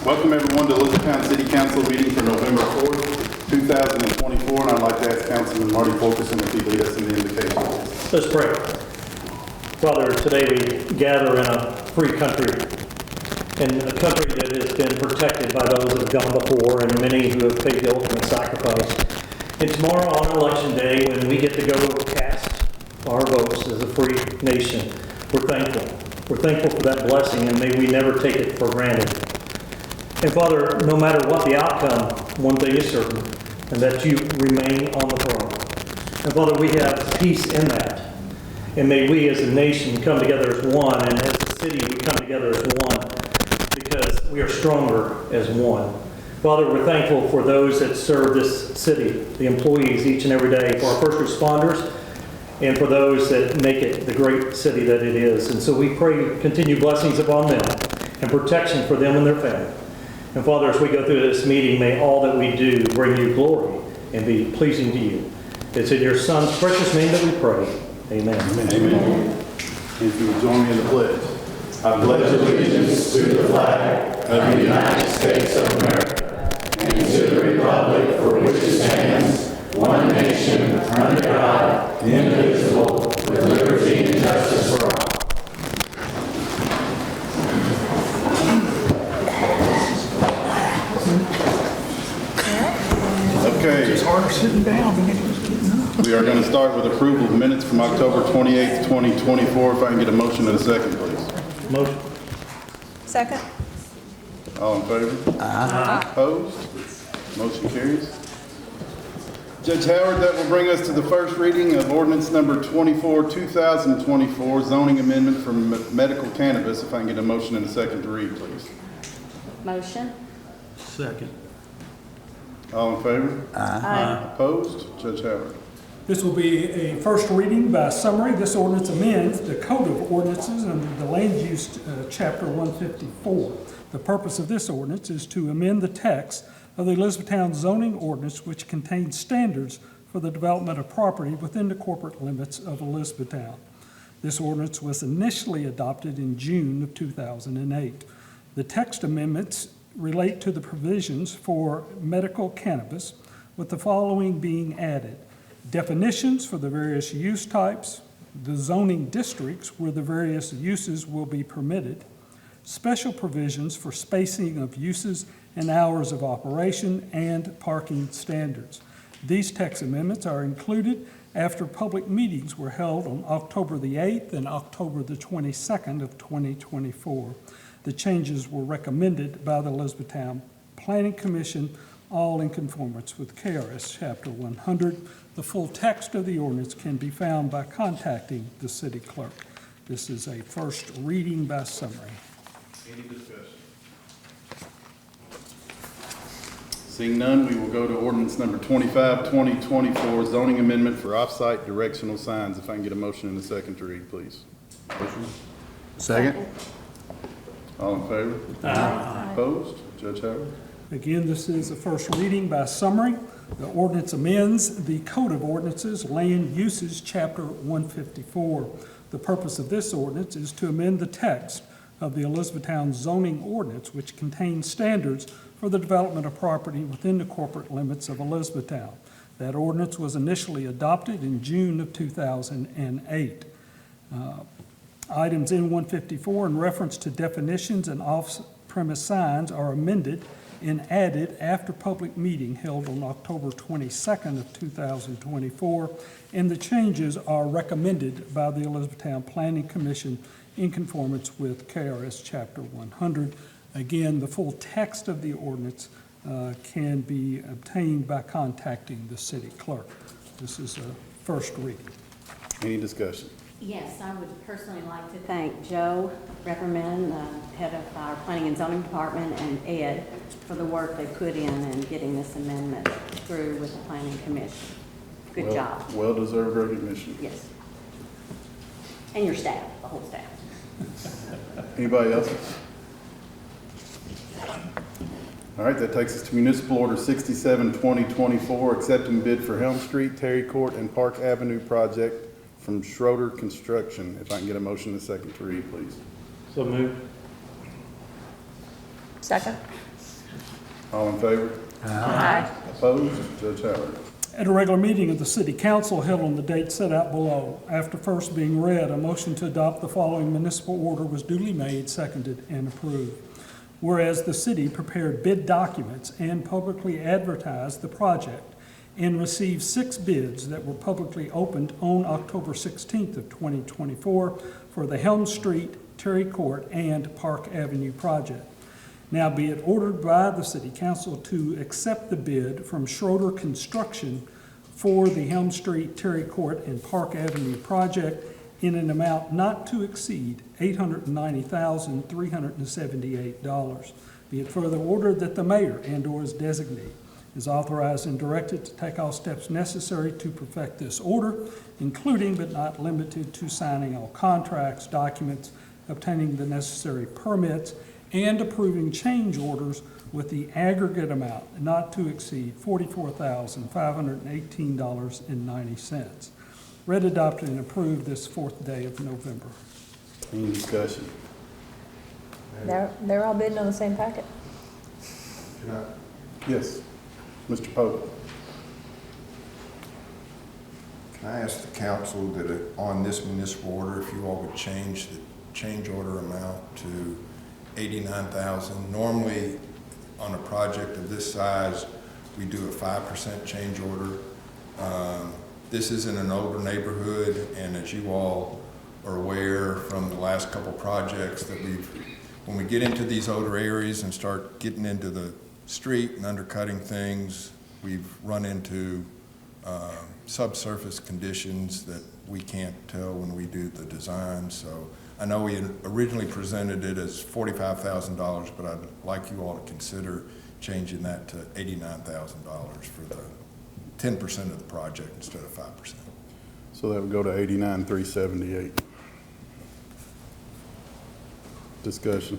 Welcome everyone to Elizabethtown City Council meeting for November 4th, 2024, and I'd like to ask Councilman Marty Fulkerson if he'd lead us in the invocation. Let's pray. Father, today we gather in a free country, in a country that has been protected by those that have gone before and many who have paid the ultimate sacrifice. And tomorrow on Election Day, when we get to go cast our votes as a free nation, we're thankful. We're thankful for that blessing, and may we never take it for granted. And Father, no matter what the outcome, one thing is certain, and that you remain on the throne. And Father, we have peace in that. And may we as a nation come together as one, and as a city we come together as one, because we are stronger as one. Father, we're thankful for those that serve this city, the employees each and every day, for our first responders, and for those that make it the great city that it is. And so we pray continued blessings upon them and protection for them and their family. And Father, as we go through this meeting, may all that we do bring you glory and be pleasing to you. It's in your Son's precious name that we pray. Amen. Amen. Amen. If you would join me in the pledge. I pledge allegiance to the flag of the United States of America and to the republic for which it stands, one nation, under God, indivisible, with liberty and justice for all. Okay. It's harder sitting down than it is getting up. We are going to start with approval of minutes from October 28th, 2024. If I can get a motion and a second, please. Motion. Second. All in favor? Aye. Opposed? Motion carries. Judge Howard, that will bring us to the first reading of ordinance number 24, 2024, zoning amendment for medical cannabis. If I can get a motion and a second to read, please. Motion. Second. All in favor? Aye. Opposed? Judge Howard. This will be a first reading by summary. This ordinance amends the Code of Ordinances under the Land Use Chapter 154. The purpose of this ordinance is to amend the text of the Elizabethtown zoning ordinance, which contains standards for the development of property within the corporate limits of Elizabethtown. This ordinance was initially adopted in June of 2008. The text amendments relate to the provisions for medical cannabis, with the following being added: definitions for the various use types, the zoning districts where the various uses will be permitted, special provisions for spacing of uses and hours of operation, and parking standards. These text amendments are included after public meetings were held on October the 8th and October the 22nd of 2024. The changes were recommended by the Elizabethtown Planning Commission, all in conformance with KRS Chapter 100. The full text of the ordinance can be found by contacting the city clerk. This is a first reading by summary. Any discussion? Seeing none, we will go to ordinance number 25, 2024, zoning amendment for off-site directional signs. If I can get a motion and a second to read, please. Motion. Second. All in favor? Aye. Opposed? Judge Howard. Again, this is a first reading by summary. The ordinance amends the Code of Ordinances, Land Uses, Chapter 154. The purpose of this ordinance is to amend the text of the Elizabethtown zoning ordinance, which contains standards for the development of property within the corporate limits of Elizabethtown. That ordinance was initially adopted in June of 2008. Items in 154 in reference to definitions and off-premise signs are amended and added after public meeting held on October 22nd of 2024, and the changes are recommended by the Elizabethtown Planning Commission in conformance with KRS Chapter 100. Again, the full text of the ordinance can be obtained by contacting the city clerk. This is a first reading. Any discussion? Yes, I would personally like to thank Joe Repperman, head of our Planning and Zoning Department, and Ed for the work they put in getting this amendment through with the Planning Commission. Good job. Well-deserved recognition. Yes. And your staff, the whole staff. Anybody else? All right, that takes us to Municipal Order 67, 2024, accepting bid for Helm Street, Terry Court, and Park Avenue project from Schroeder Construction. If I can get a motion and a second to read, please. So moved. Second. All in favor? Aye. Opposed? Judge Howard. At a regular meeting of the City Council held on the date set out below, after first being read, a motion to adopt the following municipal order was duly made, seconded, and approved. Whereas the city prepared bid documents and publicly advertised the project and received 6 bids that were publicly opened on October 16th of 2024 for the Helm Street, Terry Court, and Park Avenue project. Now be it ordered by the City Council to accept the bid from Schroeder Construction for the Helm Street, Terry Court, and Park Avenue project in an amount not to exceed $890,378. Be it further ordered that the mayor and/or his designee is authorized and directed to take all steps necessary to perfect this order, including but not limited to signing all contracts, documents, obtaining the necessary permits, and approving change orders with the aggregate amount not to exceed $44,518.90. Read, adopted, and approved this 4th day of November. Any discussion? They're all bidding on the same packet. Yes. Mr. Pope. Can I ask the council that on this municipal order, if you all would change the change order amount to $89,000? Normally, on a project of this size, we do a 5% change order. This is in an older neighborhood, and as you all are aware from the last couple projects that when we get into these older areas and start getting into the street and undercutting things, we've run into subsurface conditions that we can't tell when we do the design. So I know we originally presented it as $45,000, but I'd like you all to consider changing that to $89,000 for the 10% of the project instead of 5%. So that would go to $89,378. Discussion.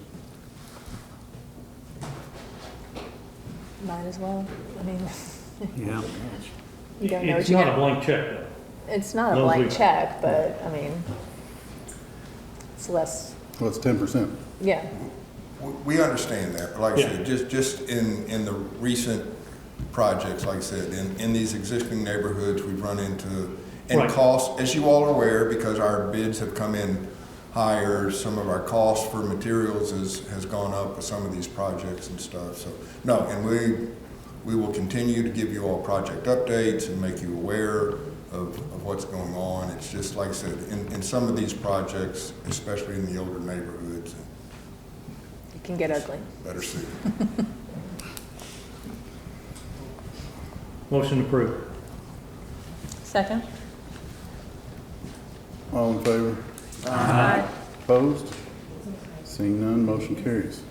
Might as well. I mean, Yeah. you don't know what It's you're not a gonna. blank check, though. It's not a No, blank we- check, but I mean, it's less. Well, it's 10%. Yeah. We understand that, but like I Yeah. said, just in the recent projects, like I said, in these existing neighborhoods, we've run into, and Right. costs, as you all are aware, because our bids have come in higher, some of our costs for materials has gone up with some of these projects and stuff, so, no, and we will continue to give you all project updates and make you aware of what's going on. It's just, like I said, in some of these projects, especially in the older neighborhoods, It can get ugly. better suited. Motion approved. Second? All in favor? Aye. Opposed? Seeing none, motion carries.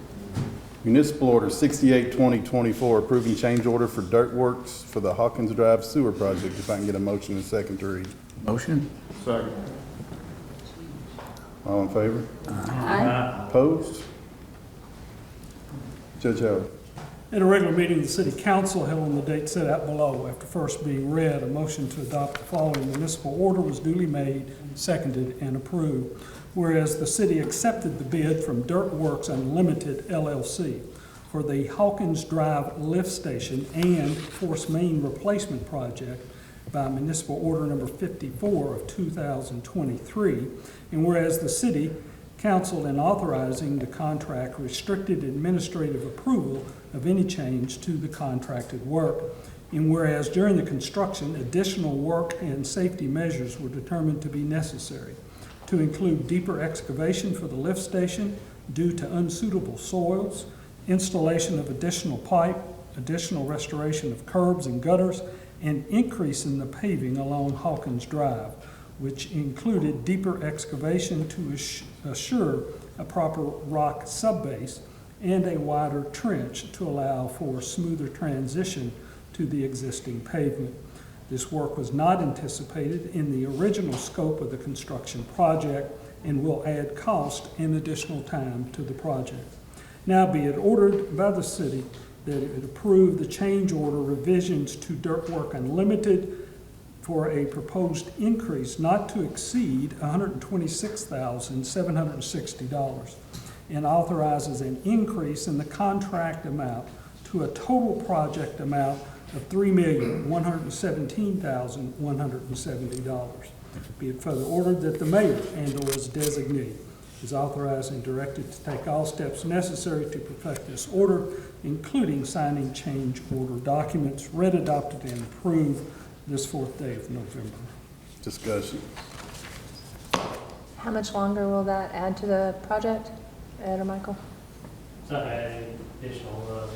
Municipal Order 68-2024, approving change order for dirt works for the Hawkins Drive Sewer Project. If I can get a motion and second to read. Motion? Second. All in favor? Aye. Opposed? Judge Howard. At a regular meeting of the City Council held on the date set out below, after first being read, a motion to adopt the following municipal order was duly made, seconded, and approved. Whereas the city accepted the bid from Dirt Works Unlimited LLC for the Hawkins Drive Lift Station and Force Main Replacement Project by municipal order number 54 of 2023. And whereas the city council in authorizing the contract restricted administrative approval of any change to the contracted work. And whereas during the construction, additional work and safety measures were determined to be necessary to include deeper excavation for the lift station due to unsuitable soils, installation of additional pipe, additional restoration of curbs and gutters, and increase in the paving along Hawkins Drive, which included deeper excavation to assure a proper rock subbase and a wider trench to allow for smoother transition to the existing pavement. This work was not anticipated in the original scope of the construction project and will add cost and additional time to the project. Now be it ordered by the city that it approve the change order revisions to Dirt Work Unlimited for a proposed increase not to exceed $126,760 and authorizes an increase in the contract amount to a total project amount of $3,117,170. Be it further ordered that the mayor and/or his designee is authorized and directed to take all steps necessary to perfect this order, including signing change order documents, read, adopted, and approved this 4th day of November. Discussion. How much longer will that add to the project, Ed or Michael? It's not adding additional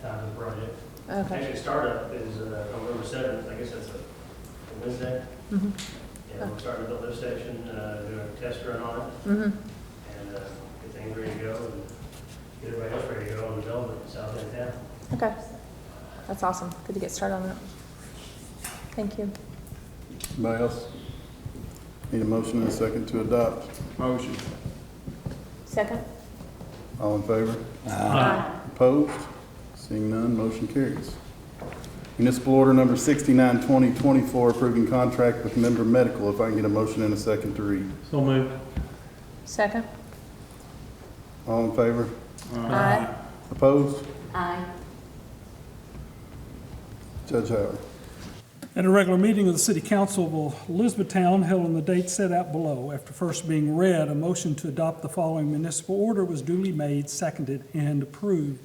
time to the project. Okay. Actually, startup is November 7th. I guess that's a Wednesday. Mm-hmm. Yeah, we're starting to build lift station, doing a test run on it, Mm-hmm. and get things ready to go, and get everybody else ready to go on the development in South End Town. Okay. That's awesome. Good to get started on that. Thank you. Anybody else? Need a motion and a second to adopt. Motion. Second? All in favor? Aye. Opposed? Seeing none, motion carries. Municipal order number 69, 2024, approving contract with Member Medical. If I can get a motion and a second to read. So moved. Second? All in favor? Aye. Opposed? Aye. Judge Howard. At a regular meeting of the City Council of Elizabethtown held on the date set out below, after first being read, a motion to adopt the following municipal order was duly made, seconded, and approved.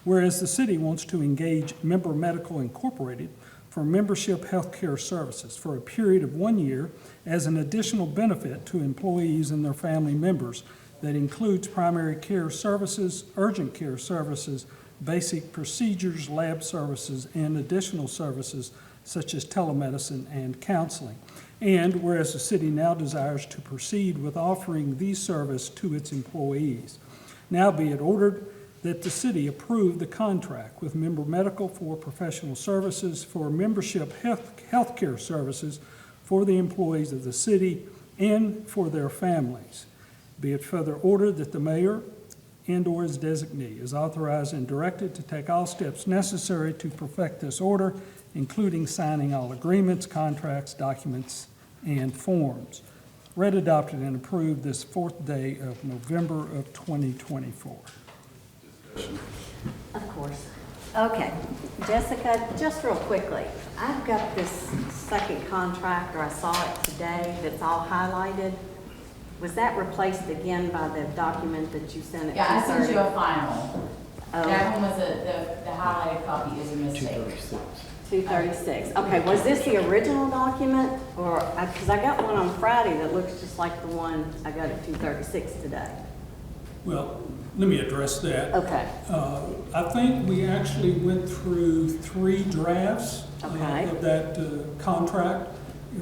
Whereas the city wants to engage Member Medical Incorporated for membership health care services for a period of 1 year as an additional benefit to employees and their family members that includes primary care services, urgent care services, basic procedures, lab services, and additional services such as telemedicine and counseling. And whereas the city now desires to proceed with offering these services to its employees, now be it ordered that the city approve the contract with Member Medical for professional services for membership health care services for the employees of the city and for their families. Be it further ordered that the mayor and/or his designee is authorized and directed to take all steps necessary to perfect this order, including signing all agreements, contracts, documents, and forms. Read, adopted, and approved this 4th day of November of 2024. Of course. Okay, Jessica, just real quickly, I've got this second contract, or I saw it today, that's all highlighted. Was that replaced again by the document that you sent at 2:30? Yeah, I sent you a final. Oh. That one was the highlighted copy is a mistake. 236. Okay, was this the original document, or, because I got one on Friday that looks just like the one I got at 236 today. Well, let me address that. Okay. I think we actually went through 3 drafts Okay. of that contract.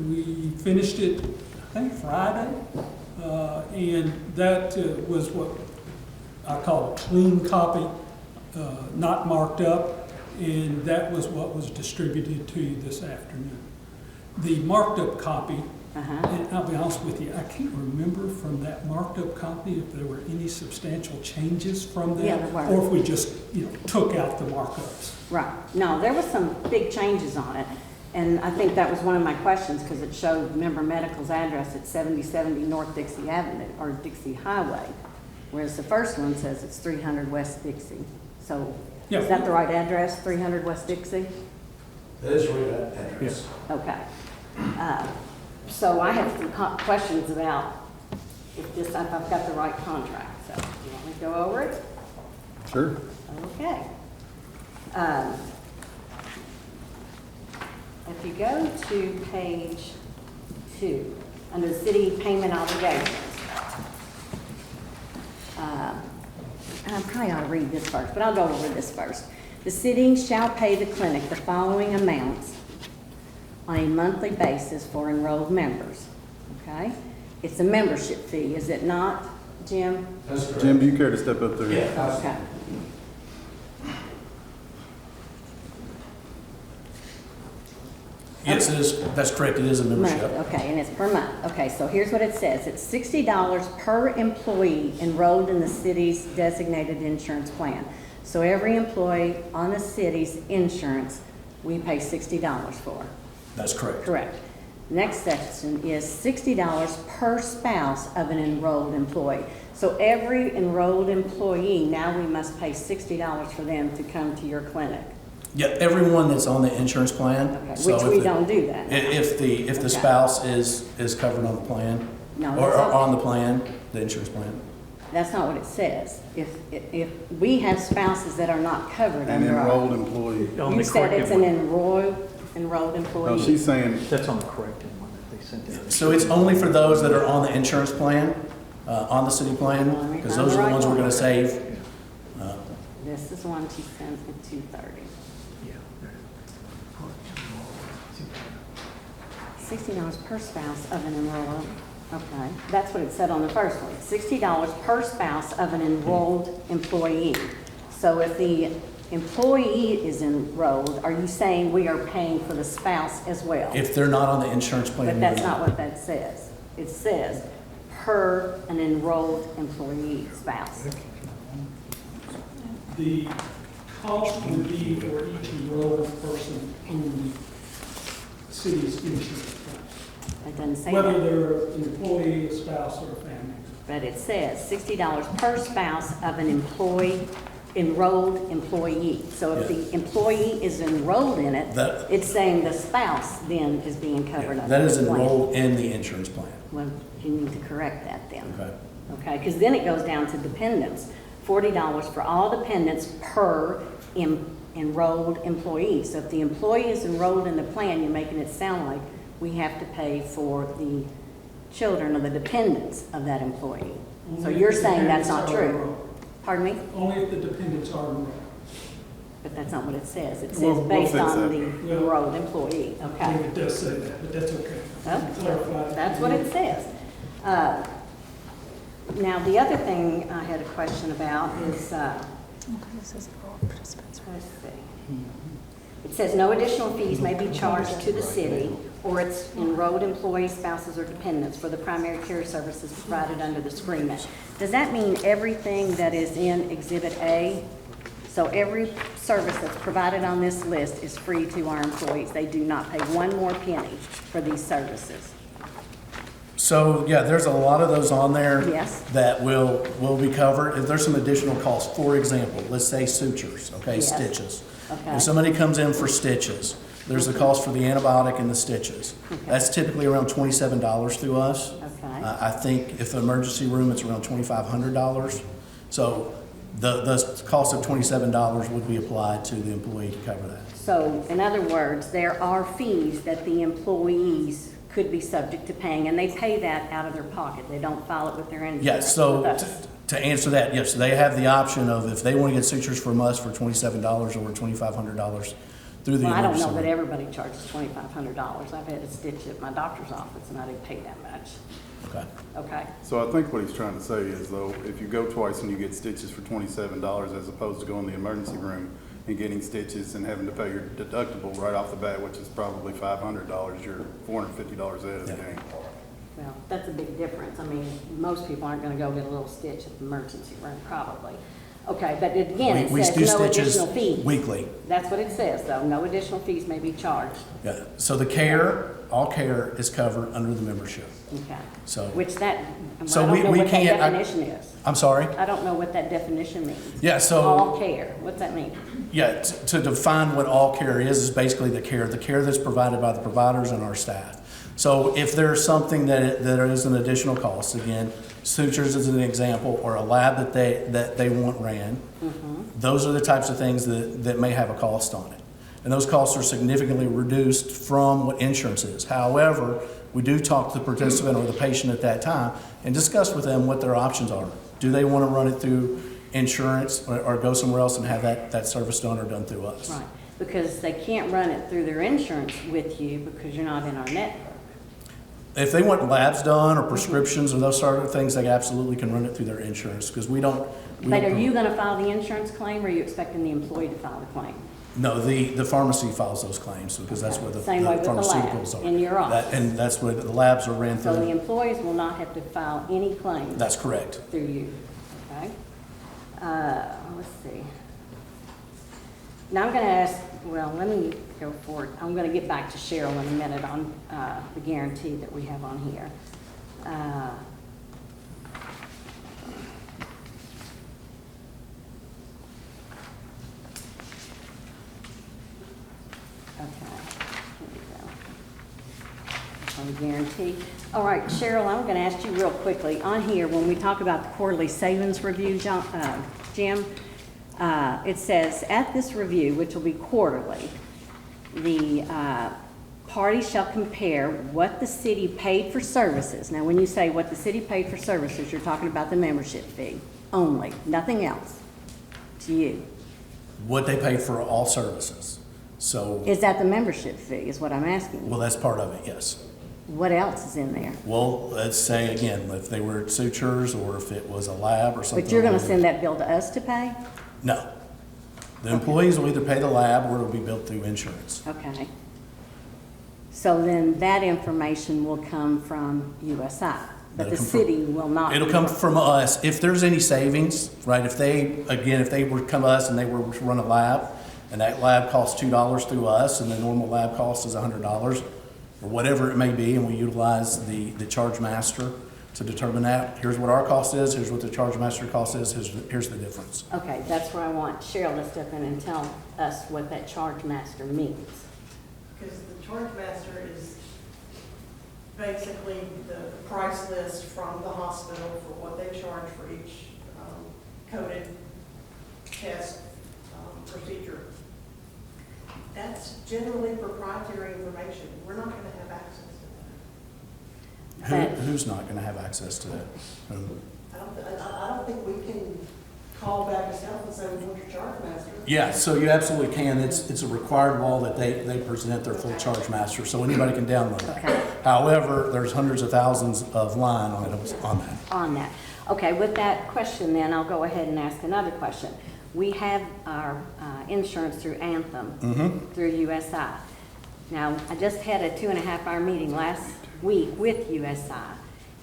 We finished it, I think, Friday. And that was what I call a clean copy, not marked up, and that was what was distributed to you this afternoon. The marked up copy, and I'll be honest with you, I can't remember from that marked up copy if there were any substantial changes from that, Yeah, there were. or if we just, took out the markups. Right. No, there was some big changes on it. And I think that was one of my questions, because it showed Member Medical's address at 7070 North Dixie Avenue, or Dixie Highway, whereas the first one says it's 300 West Dixie. So Yeah. is that the right address, 300 West Dixie? That is right address. Okay. So I have some questions about if I've got the right contract. So do you want me to go over it? Sure. Okay. If you go to page 2, under the city payment obligations, I probably ought to read this first, but I'll go over this first. The city shall pay the clinic the following amounts on a monthly basis for enrolled members, okay? It's a membership fee, is it not, Jim? That's correct. Jim, do you care to step up there? Yeah. Okay. Yes, that's correct, it is a membership. Okay, and it's per month. Okay, so here's what it says. It's $60 per employee enrolled in the city's designated insurance plan. So every employee on the city's insurance, we pay $60 for. That's correct. Correct. Next section is $60 per spouse of an enrolled employee. So every enrolled employee, now we must pay $60 for them to come to your clinic. Yeah, everyone that's on the insurance plan. Okay, So which if we the- don't do that. If the Okay. spouse is covered on the plan, No, or that's not- on the plan, the insurance plan. That's not what it says. If we have spouses that are not covered An under our. enrolled employee. On You the said it's corrected an one. enrolled employee. No, she's saying, That's on the corrected one that they sent in. So it's only for those that are on the insurance plan, on the city plan, because those are the ones we're gonna save. This is one she sent at 2:30. $60 per spouse of an enrolled, okay, that's what it said on the first one. $60 per spouse of an enrolled employee. So if the employee is enrolled, are you saying we are paying for the spouse as well? If they're not on the insurance plan. But that's not what that says. It says per an enrolled employee spouse. The cost would be for each enrolled person on the city's insurance plan, It doesn't say whether that, they're an employee, a spouse, or a family. but it says $60 per spouse of an enrolled employee. So if the employee is enrolled in it, That- it's saying the spouse then is being covered under That is the plan. enrolled in the insurance plan. Well, you need to correct that then. Okay. Okay, because then it goes down to dependents. $40 for all dependents per enrolled employee. So if the employee is enrolled in the plan, you're making it sound like we have to pay for the children or the dependents of that employee. So Only you're if the saying that's not dependents are true? enrolled. Pardon me? Only if the dependents are enrolled. But that's not what it says. It says We'll based fix on that. the enrolled employee. I Okay. think it does say that, but that's okay. Well, Clarify. that's what it says. Now, the other thing I had a question about is, This is all participants. let's see. It says no additional fees may be charged to the city or its enrolled employees, spouses, or dependents for the primary care services provided under this agreement. Does that mean everything that is in Exhibit A? So every service that's provided on this list is free to our employees. They do not pay one more penny for these services. So, yeah, there's a lot of those on there. Yes. That will be covered. If there's some additional costs, for example, let's say sutures, okay, Yes. stitches. Okay. If somebody comes in for stitches, there's the cost for the antibiotic and the stitches. That's typically around $27 through us. Okay. I think if the emergency room, it's around $2,500. So the cost of $27 would be applied to the employee to cover that. So, in other words, there are fees that the employees could be subject to paying, and they pay that out of their pocket. They don't file it with their insurance. Yes, so with us. to answer that, yes, they have the option of if they want to get sutures from us for $27 or $2,500 through the Well, I don't emergency know that room. everybody charges $2,500. I've had a stitch at my doctor's office, and I didn't pay that much. Okay. Okay? so I think what he's trying to say is though, if you go twice and you get stitches for $27 as opposed to going to the emergency room and getting stitches and having to pay your deductible right off the bat, which is probably $500, you're $450 out of the Yeah. game. Well, that's a big difference. I mean, most people aren't gonna go get a little stitch at the emergency room, probably. Okay, but again, it We says do no stitches additional fees. weekly. That's what it says, though. No additional fees may be charged. Yeah, so the care, all care is covered under the membership. Okay. So- Which that, So I don't know we what that can't- definition is. I'm sorry? I don't know what that definition means. Yeah, so- All care, what's that mean? Yeah, to define what all care is basically the care that's provided by the providers and our staff. So if there's something that there is an additional cost, again, sutures is an example, or a lab that they want ran, those are the types of things that may have a cost on it. And those costs are significantly reduced from what insurance is. However, we do talk to the participant or the patient at that time and discuss with them what their options are. Do they want to run it through insurance or go somewhere else and have that service done or done through us? Right, because they can't run it through their insurance with you because you're not in our network. If they want labs done or prescriptions or those sort of things, they absolutely can run it through their insurance because we don't. But are you gonna file the insurance claim, or are you expecting the employee to file the claim? No, the pharmacy files those claims because that's where the Same way with the pharmaceuticals lab are. in your office. And that's where the labs are ran So the through. employees will not have to file any claims That's correct. through you, okay? Let's see. Now I'm gonna ask, well, let me go forward. I'm gonna get back to Cheryl in a minute on the guarantee that we have on here. Okay, here we go. On guarantee. All right, Cheryl, I'm going to ask you real quickly. On here, when we talk about the quarterly savings review, Jim, it says, at this review, which will be quarterly, the parties shall compare what the city paid for services. Now, when you say what the city paid for services, you're talking about the membership fee only, nothing else to you. What they pay for all services. So, Is that the membership fee, is what I'm asking you? well, that's part of it, yes. What else is in there? Well, let's say again, if they were sutures or if it was a lab or something. But you're going to send that bill to us to pay? No. The employees will either pay the lab or it'll be billed through insurance. Okay. So then that information will come from USI, but That'll the come from- city will not. It'll come from us. If there's any savings, right, if they were to come to us and they were to run a lab, and that lab costs $2 through us, and the normal lab cost is $100, or whatever it may be, and we utilize the charge master to determine that. Here's what our cost is, here's what the charge master cost is, here's the difference. Okay, that's where I want Cheryl to step in and tell us what that charge master means. Because the charge master is basically the price list from the hospital for what they charge for each coded test procedure. That's generally proprietary information. We're not going to have access to that. Who's not gonna have access to that? I don't think we can call back a self and say we want your charge master. Yeah, so you absolutely can. It's a required law that they present their full charge master, so anybody can download it. Okay. However, there's hundreds of thousands of line on that. On that. Okay, with that question then, I'll go ahead and ask another question. We have our insurance through Anthem, through USI. Now, I just had a 2.5-hour meeting last week with USI,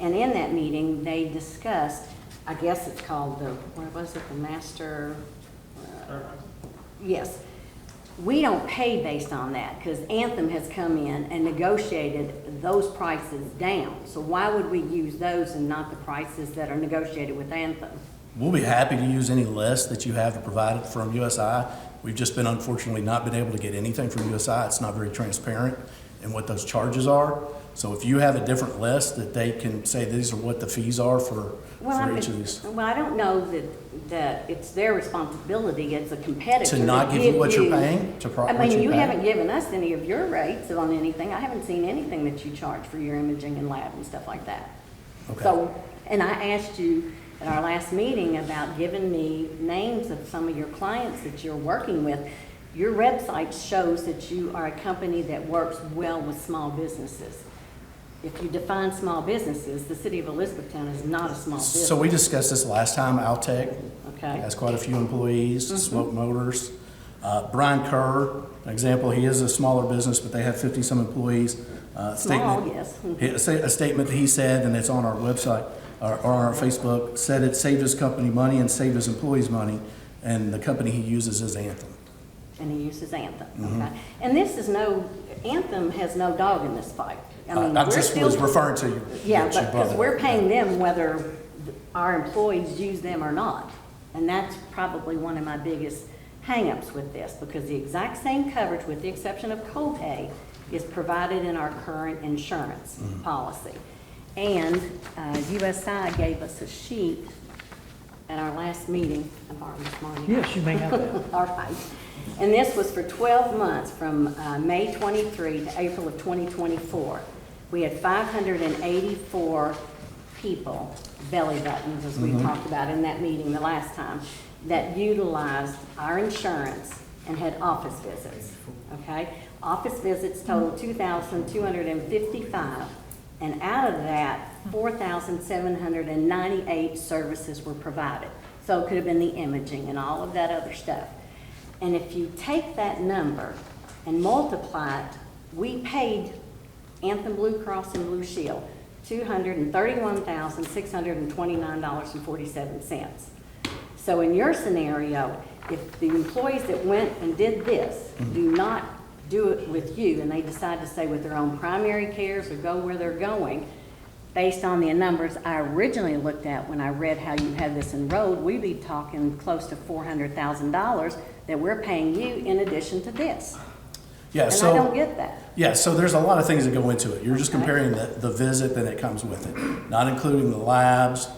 and in that meeting, they discussed, I guess it's called the, what was it, the master? Yes. We don't pay based on that, because Anthem has come in and negotiated those prices down. So why would we use those and not the prices that are negotiated with Anthem? We'll be happy to use any list that you have provided from USI. We've just been unfortunately not been able to get anything from USI. It's not very transparent in what those charges are. So if you have a different list that they can say these are what the fees are for each of these. Well, I don't know that it's their responsibility as a competitor. To not give you what you're paying? I mean, you haven't given us any of your rates on anything. I haven't seen anything that you charge for your imaging and lab and stuff like that. Okay. So, and I asked you at our last meeting about giving me names of some of your clients that you're working with. Your website shows that you are a company that works well with small businesses. If you define small businesses, the city of Elizabethtown is not a small business. So we discussed this last time, Altec. Okay. Has quite a few employees, Smoke Motors. Brian Kerr, an example, he is a smaller business, but they have 50-some employees. Small, yes. A statement that he said, and it's on our website, or on our Facebook, said it saved his company money and saved his employees money, and the company he uses is Anthem. And he uses Anthem, okay. And this is Anthem has no dog in this fight. I mean, I we're just still- was referring to you. Yeah, that you but brought because it we're up. paying them whether our employees use them or not. And that's probably one of my biggest hangups with this, because the exact same coverage, with the exception of copay, is provided in our current insurance policy. And USI gave us a sheet at our last meeting. I borrowed this morning. Yes, you may have that. All right. And this was for 12 months, from May 23 to April of 2024. We had 584 people, belly buttons, as we talked about in that meeting the last time, that utilized our insurance and had office visits, okay? Office visits totaled 2,255, and out of that, 4,798 services were provided. So it could have been the imaging and all of that other stuff. And if you take that number and multiply it, we paid Anthem Blue Cross and Blue Shield $231,629.47. So in your scenario, if the employees that went and did this do not do it with you, and they decide to stay with their own primary cares or go where they're going, based on the numbers I originally looked at when I read how you had this enrolled, we'd be talking close to $400,000 that we're paying you in addition to this. Yeah, And so. I don't get that. Yeah, so there's a lot of things that go into it. You're just comparing the visit that it comes with it, not including the labs,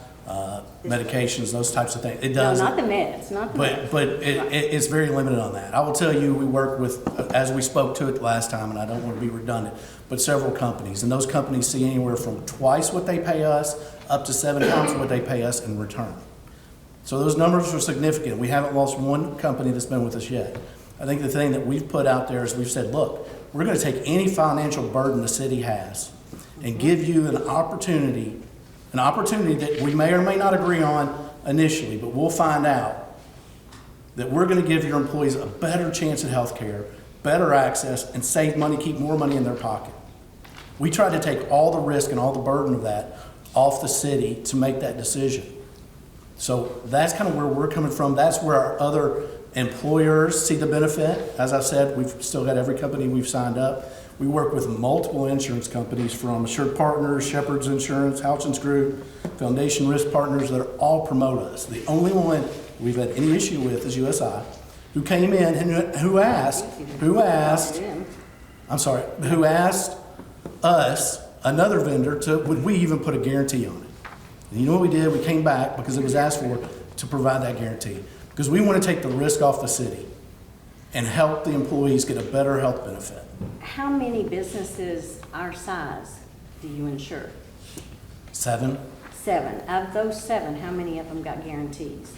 medications, those types of things. It No, does. not the meds, not the meds. But it's very limited on that. I will tell you, we work with, as we spoke to it last time, and I don't want to be redundant, but several companies. And those companies see anywhere from twice what they pay us up to 7 times what they pay us in return. So those numbers are significant. We haven't lost one company that's been with us yet. I think the thing that we've put out there is we've said, look, we're going to take any financial burden the city has and give you an opportunity that we may or may not agree on initially, but we'll find out that we're going to give your employees a better chance at health care, better access, and save money, keep more money in their pocket. We try to take all the risk and all the burden of that off the city to make that decision. So that's kind of where we're coming from. That's where our other employers see the benefit. As I said, we've still got every company we've signed up. We work with multiple insurance companies from Assured Partners, Shepherd's Insurance, Houchins Group, Foundation Risk Partners that all promote us. The only one we've had any issue with is USI, who came in and who asked us, another vendor, would we even put a guarantee on it? And you know what we did? We came back because it was asked for to provide that guarantee. Because we want to take the risk off the city and help the employees get a better health benefit. How many businesses our size do you insure? 7. 7. Of those 7, how many of them got guarantees?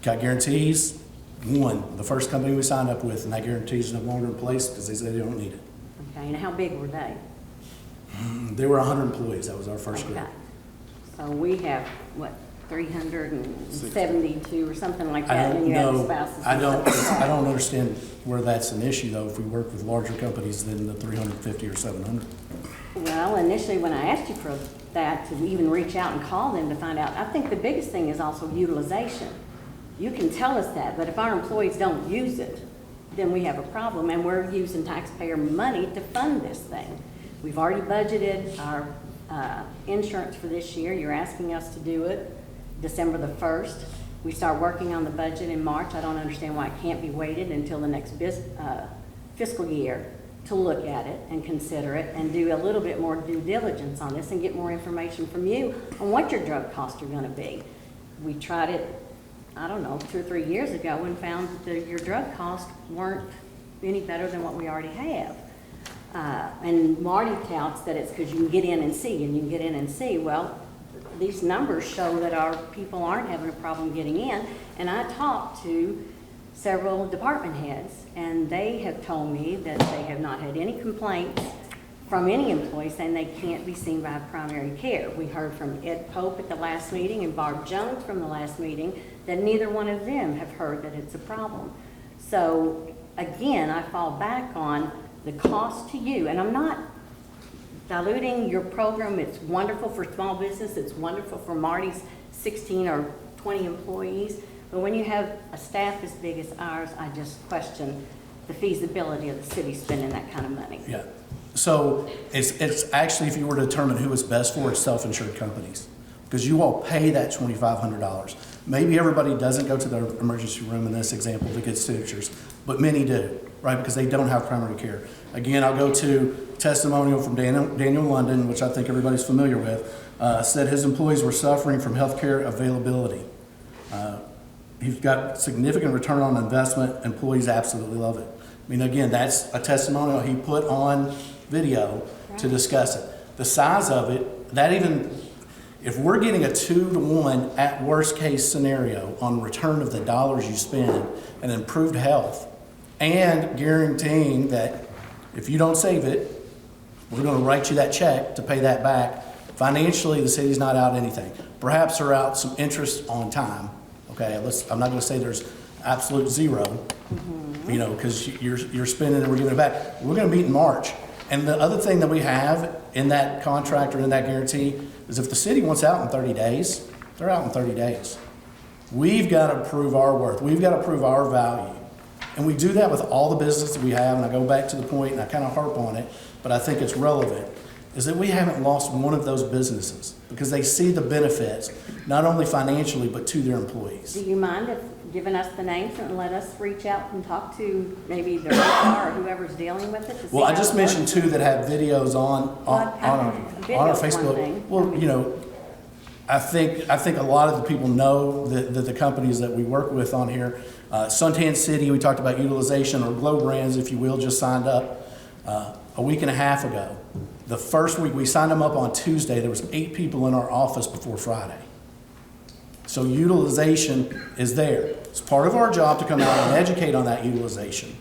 Got guarantees? 1. The first company we signed up with, and that guarantee is no longer in place because they said they don't need it. Okay, and how big were they? They were 100 employees. That was our first group. Okay. So we have, what, 372 or something like that, and you have the spouses. I don't understand where that's an issue though, if we work with larger companies than the 350 or 700. Well, initially when I asked you for that, to even reach out and call them to find out, I think the biggest thing is also utilization. You can tell us that, but if our employees don't use it, then we have a problem, and we're using taxpayer money to fund this thing. We've already budgeted our insurance for this year. You're asking us to do it December the 1st. We start working on the budget in March. I don't understand why it can't be waited until the next fiscal year to look at it and consider it and do a little bit more due diligence on this and get more information from you on what your drug costs are going to be. We tried it, I don't know, 2 or 3 years ago and found that your drug costs weren't any better than what we already have. And Marty touts that it's because you can get in and see, and you can get in and see. Well, these numbers show that our people aren't having a problem getting in. And I talked to several department heads, and they have told me that they have not had any complaints from any employee saying they can't be seen by primary care. We heard from Ed Pope at the last meeting and Barb Jones from the last meeting that neither one of them have heard that it's a problem. So again, I fall back on the cost to you, and I'm not diluting your program. It's wonderful for small business. It's wonderful for Marty's 16 or 20 employees. But when you have a staff as big as ours, I just question the feasibility of the city spending that kind of money. Yeah. So it's actually, if you were to determine who is best for, it's self-insured companies. Because you all pay that $2,500. Maybe everybody doesn't go to the emergency room in this example to get sutures, but many do, right? Because they don't have primary care. Again, I'll go to testimonial from Daniel London, which I think everybody's familiar with, said his employees were suffering from healthcare availability. He's got significant return on investment. Employees absolutely love it. I mean, again, that's a testimonial he put on video to discuss it. The size of it, that even, if we're getting a 2-to-1 at worst case scenario on return of the dollars you spend and improved health, and guaranteeing that if you don't save it, we're going to write you that check to pay that back. Financially, the city's not out anything. Perhaps they're out some interest on time. Okay, I'm not going to say there's absolute zero, you know, because you're spending and we're giving it back. We're going to meet in March. And the other thing that we have in that contract or in that guarantee is if the city wants out in 30 days, they're out in 30 days. We've got to prove our worth. We've got to prove our value. And we do that with all the business that we have. And I go back to the point, and I kind of harp on it, but I think it's relevant. is that we haven't lost one of those businesses because they see the benefits, not only financially, but to their employees. Do you mind if giving us the names and let us reach out and talk to maybe the HR or whoever's dealing with it? To see Well, I how just it mentioned works? two that have videos on our Video's one Facebook. thing. Well, you know, I think a lot of the people know that the companies that we work with on here, Suntan City, we talked about utilization, or Glow Brands, if you will, just signed up a week and a half ago. The first week, we signed them up on Tuesday. There was 8 people in our office before Friday. So utilization is there. It's part of our job to come out and educate on that utilization.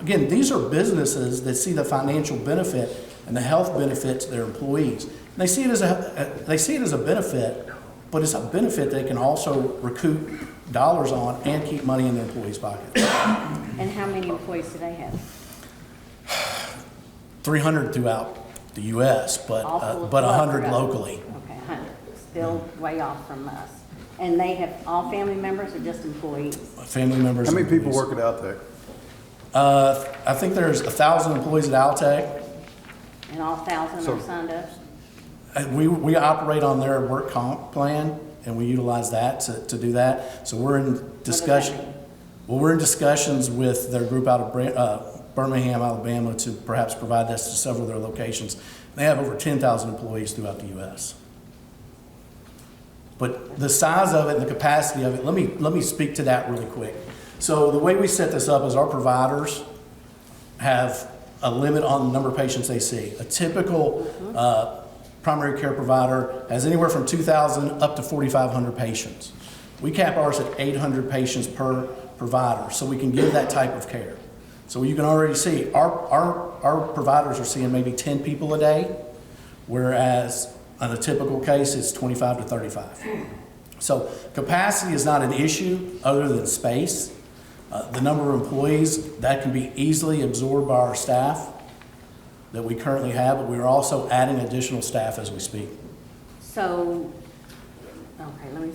Again, these are businesses that see the financial benefit and the health benefit to their employees. And they see it as a benefit, but it's a benefit they can also recoup dollars on and keep money in their employees' pockets. And how many employees do they have? 300 throughout the U.S., but All 100 locally. Okay, 100. Still way off from us. And they have all family members or just employees? Family members. How many and people employees. work at Altec? I think there's 1,000 employees at Altec. And all 1,000 are signed up? We operate on their work comp plan, and we utilize that to do that. So we're in discussion. Well, we're in discussions with their group out of Birmingham, Alabama, to perhaps provide this to several of their locations. They have over 10,000 employees throughout the U.S. But the size of it and the capacity of it, let me speak to that really quick. So the way we set this up is our providers have a limit on the number of patients they see. A typical primary care provider has anywhere from 2,000 up to 4,500 patients. We cap ours at 800 patients per provider, so we can give that type of care. So you can already see our providers are seeing maybe 10 people a day, whereas on a typical case it's 25 to 35. So capacity is not an issue other than space. The number of employees, that can be easily absorbed by our staff that we currently have, but we are also adding additional staff as we speak. So, okay, let me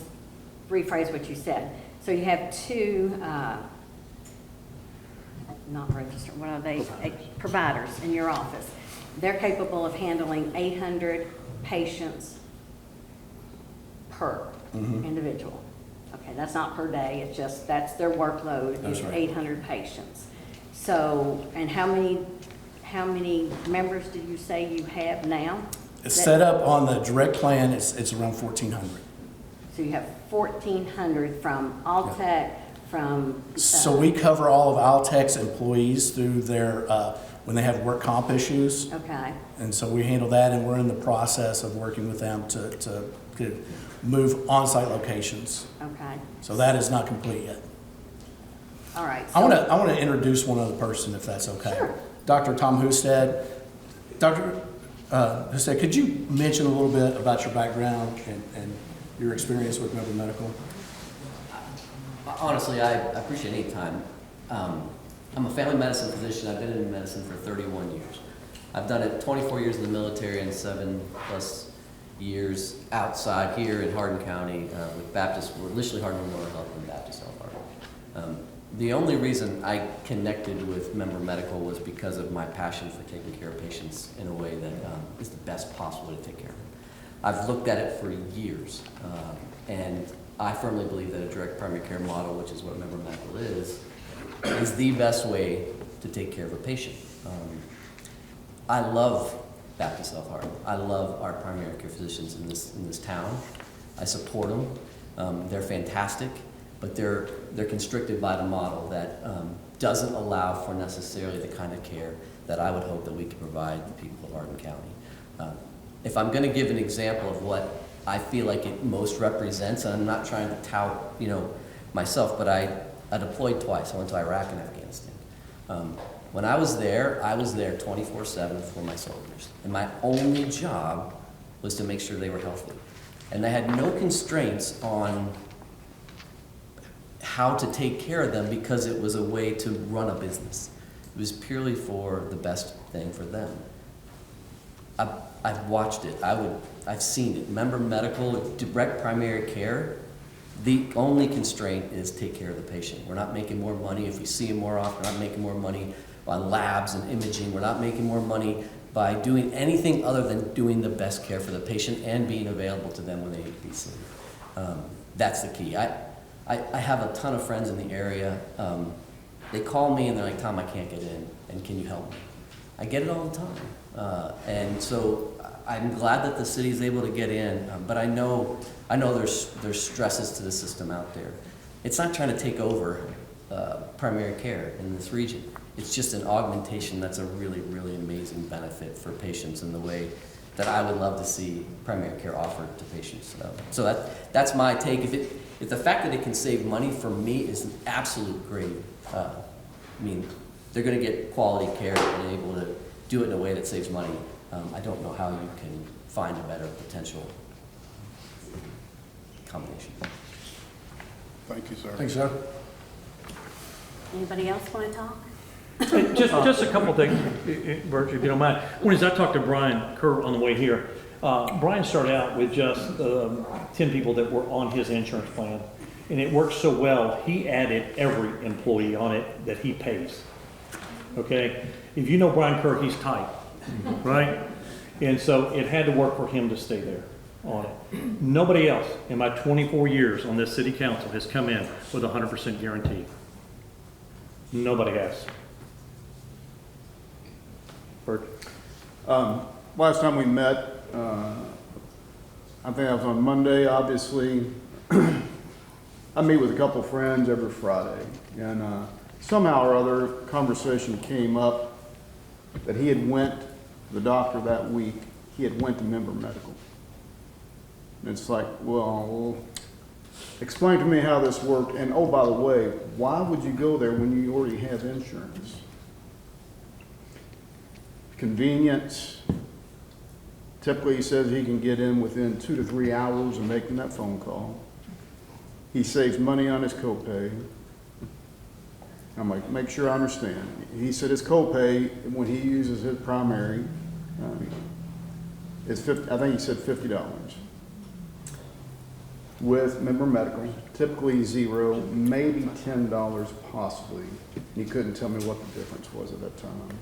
rephrase what you said. So you have two, not registered, what are they, providers in your office. They're capable of handling 800 patients per individual. Okay, that's not per day, it's just, that's their workload, is 800 patients. So, and how many members did you say you have now? It's set up on the direct plan, it's around 1,400. So you have 1,400 from Altec, from... So we cover all of Altec's employees through their, when they have work comp issues. Okay. And so we handle that, and we're in the process of working with them to move on-site locations. Okay. So that is not complete yet. All right. I want to introduce one other person, if that's okay. Sure. Dr. Tom Husted. Dr. Husted, could you mention a little bit about your background and your experience with Member Medical? Honestly, I appreciate any time. I'm a family medicine physician. I've been in medicine for 31 years. I've done it 24 years in the military and 7+ years outside here in Hardin County with Baptist, we're literally Hardin Memorial Health and Baptist Health Hardin. The only reason I connected with Member Medical was because of my passion for taking care of patients in a way that is the best possible way to take care of them. I've looked at it for years, and I firmly believe that a direct primary care model, which is what Member Medical is the best way to take care of a patient. I love Baptist Health Hardin. I love our primary care physicians in this town. I support them. They're fantastic, but they're constricted by the model that doesn't allow for necessarily the kind of care that I would hope that we could provide the people of Hardin County. If I'm going to give an example of what I feel like it most represents, and I'm not trying to tout, myself, but I deployed twice. I went to Iraq and Afghanistan. When I was there 24/7 for my soldiers, and my only job was to make sure they were healthy. And I had no constraints on how to take care of them because it was a way to run a business. It was purely for the best thing for them. I've watched it. I've seen it. Member Medical, direct primary care, the only constraint is take care of the patient. We're not making more money. If we see them more often, we're not making more money on labs and imaging. We're not making more money by doing anything other than doing the best care for the patient and being available to them when they need to be seen. That's the key. I have a ton of friends in the area. They call me and they're like, Tom, I can't get in, and can you help me? I get it all the time. And so I'm glad that the city is able to get in, but I know there's stresses to the system out there. It's not trying to take over primary care in this region. It's just an augmentation that's a really, really amazing benefit for patients in the way that I would love to see primary care offered to patients. So that's my take. If the fact that it can save money for me is an absolute great. I mean, they're going to get quality care and able to do it in a way that saves money. I don't know how you can find a better potential combination. Thank you, sir. Thanks, sir. Anybody else want to talk? Just a couple things, Bert, if you don't mind. One is I talked to Brian Kerr on the way here. Brian started out with just 10 people that were on his insurance plan, and it worked so well, he added every employee on it that he pays. Okay? If you know Brian Kerr, he's tight, right? And so it had to work for him to stay there on it. Nobody else in my 24 years on this city council has come in with 100% guarantee. Nobody has. Bert? Last time we met, I think that was on Monday, obviously. I meet with a couple friends every Friday, and somehow or other, conversation came up that he had went to the doctor that week. He had went to Member Medical. And it's like, well, explain to me how this worked. And oh, by the way, why would you go there when you already have insurance? Convenience. Typically, he says he can get in within 2 to 3 hours of making that phone call. He saves money on his copay. I'm like, make sure I understand. He said his copay, when he uses his primary, is I think he said $50. With Member Medical, typically $0, maybe $10 possibly. He couldn't tell me what the difference was at that time.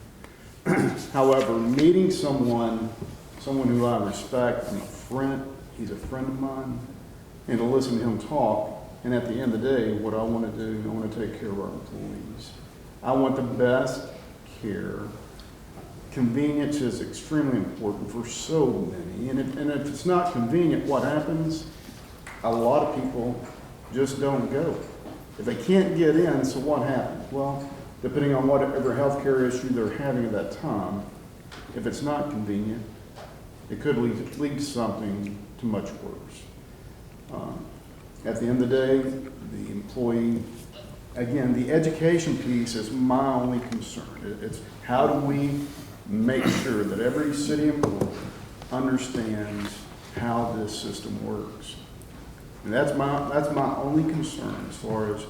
However, meeting someone who I respect, I'm a friend, he's a friend of mine, and to listen to him talk, and at the end of the day, what I want to do, I want to take care of our employees. I want the best care. Convenience is extremely important for so many, and if it's not convenient, what happens? A lot of people just don't go. If they can't get in, so what happens? Well, depending on whatever healthcare issue they're having at that time, if it's not convenient, it could lead to something to much worse. At the end of the day, the employee, again, the education piece is my only concern. It's how do we make sure that every city employee understands how this system works. And that's my only concern as far as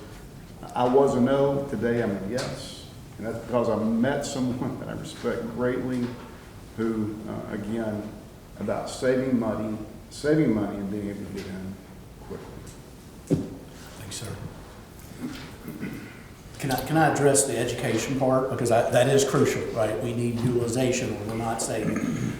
I was a no, today I'm a yes. And that's because I met someone that I respect greatly who, again, about saving money and being able to get in quickly. Thanks, sir. Can I address the education part? Because that is crucial, right? We need utilization or we're not saving.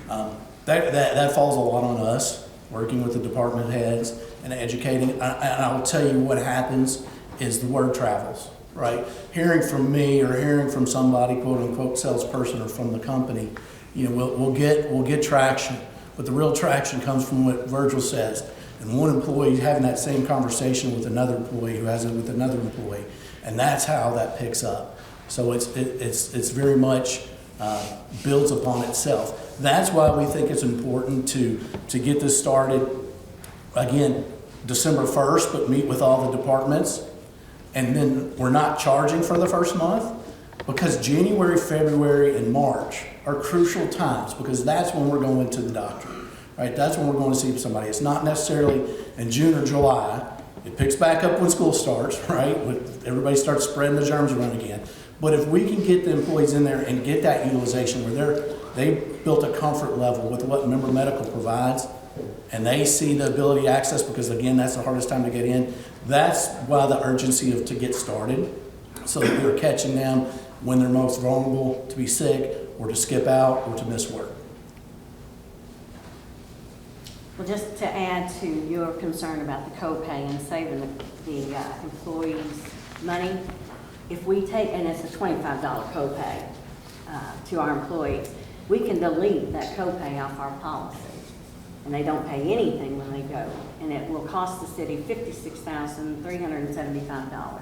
That falls a lot on us, working with the department heads and educating. And I will tell you what happens is the word travels, right? Hearing from me or hearing from somebody, quote unquote, salesperson or from the company, we'll get traction. But the real traction comes from what Virgil says. And one employee having that same conversation with another employee who has it with another employee. And that's how that picks up. So it's very much builds upon itself. That's why we think it's important to get this started, again, December 1st, but meet with all the departments. And then we're not charging for the first month because January, February, and March are crucial times because that's when we're going to the doctor, right? That's when we're going to see somebody. It's not necessarily in June or July. It picks back up when school starts, right? When everybody starts spreading the germs around again. But if we can get the employees in there and get that utilization where they built a comfort level with what Member Medical provides, and they see the ability to access, because again, that's the hardest time to get in. That's why the urgency to get started, so that we're catching them when they're most vulnerable to be sick or to skip out or to miss work. Well, just to add to your concern about the copay and saving the employees money, if we take, and it's a $25 copay to our employees, we can delete that copay off our policy. And they don't pay anything when they go. And it will cost the city $56,375.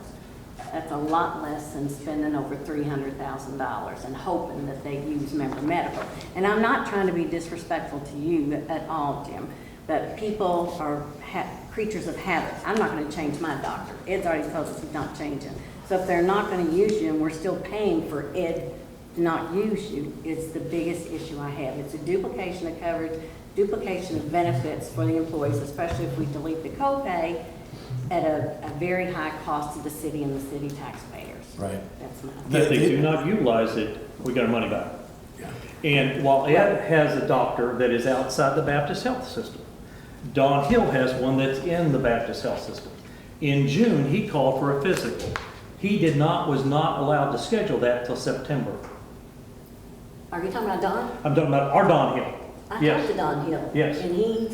That's a lot less than spending over $300,000 and hoping that they use member medical. And I'm not trying to be disrespectful to you at all, Jim, but people are creatures of habit. I'm not going to change my doctor. Ed's already told us he's not changing. So if they're not going to use you and we're still paying for Ed to not use you, it's the biggest issue I have. It's a duplication of coverage, duplication of benefits for the employees, especially if we delete the copay at a very high cost to the city and the city taxpayers. Right. That's my If they do not utilize it, we get our money back. Yeah. And while Ed has a doctor that is outside the Baptist health system, Don Hill has one that's in the Baptist health system. In June, he called for a physical. He was not allowed to schedule that till September. Are you talking about Don? I'm talking about our Don Hill. I Yes. talked to Don Hill. Yes. And he